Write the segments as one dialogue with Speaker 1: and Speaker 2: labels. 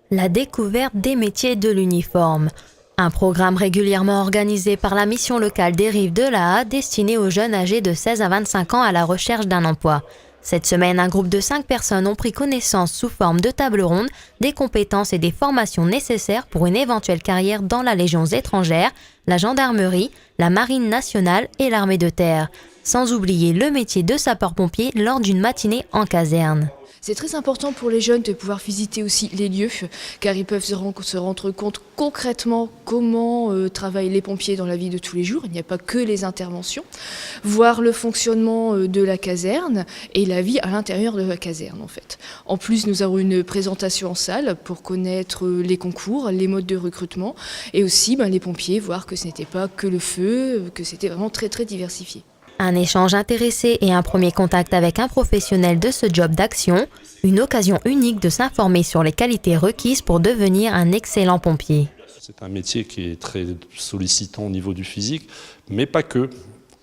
Speaker 1: La découverte des métiers de l'uniforme. Un programme régulièrement organisé par la mission locale des Rives de la Haye destiné aux jeunes âgés de 16 à 25 ans à la recherche d'un emploi. Cette semaine, un groupe de 5 personnes ont pris connaissance sous forme de table ronde des compétences et des formations nécessaires pour une éventuelle carrière dans la Légion étrangère, la gendarmerie, la marine nationale et l'armée de terre. Sans oublier le métier de sapeur-pompier lors d'une matinée en caserne.
Speaker 2: C'est très important pour les jeunes de pouvoir visiter aussi les lieux, car ils peuvent se rendre compte concrètement comment travaillent les pompiers dans la vie de tous les jours. Il n'y a pas que les interventions. Voir le fonctionnement de la caserne et la vie à l'intérieur de la caserne en fait. En plus, nous avons une présentation en salle pour connaître les concours, les modes de recrutement et aussi les pompiers, voir que ce n'était pas que le feu, que c'était vraiment très très diversifié.
Speaker 1: Un échange intéressé et un premier contact avec un professionnel de ce job d'action, une occasion unique de s'informer sur les qualités requises pour devenir un excellent pompier.
Speaker 3: C'est un métier qui est très sollicitant au niveau du physique, mais pas que.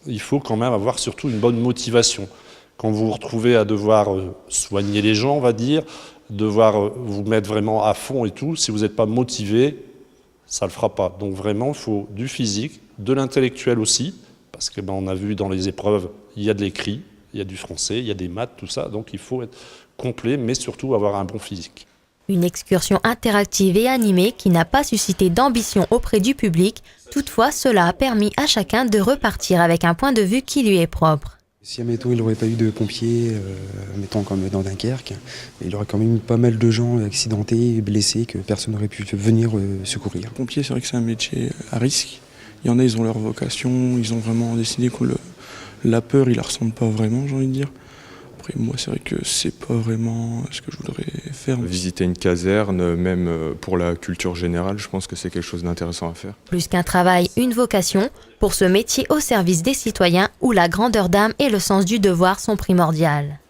Speaker 3: Il faut quand même avoir surtout une bonne motivation. Quand vous vous retrouvez à devoir soigner les gens, on va dire, devoir vous mettre vraiment à fond et tout, si vous n'êtes pas motivé, ça ne le fera pas. Donc vraiment, il faut du physique, de l'intellectuel aussi, parce que on a vu dans les épreuves, il y a de l'écrit, il y a du français, il y a des maths, tout ça. Donc il faut être complet, mais surtout avoir un bon physique.
Speaker 1: Une excursion interactive et animée qui n'a pas suscité d'ambition auprès du public. Toutefois, cela a permis à chacun de repartir avec un point de vue qui lui est propre.
Speaker 4: Si, admettons, il n'aurait pas eu de pompiers, mettons comme dans Dunkerque, il y aurait quand même eu pas mal de gens accidentés, blessés, que personne n'aurait pu venir secourir.
Speaker 5: Pompier, c'est vrai que c'est un métier à risque. Il y en a, ils ont leur vocation, ils ont vraiment décidé que la peur, ils la ressentent pas vraiment, j'ai envie de dire. Après, moi, c'est vrai que c'est pas vraiment ce que je voudrais faire.
Speaker 6: Visiter une caserne, même pour la culture générale, je pense que c'est quelque chose d'intéressant à faire.
Speaker 1: Plus qu'un travail, une vocation, pour ce métier au service des citoyens où la grandeur d'âme et le sens du devoir sont primordiales.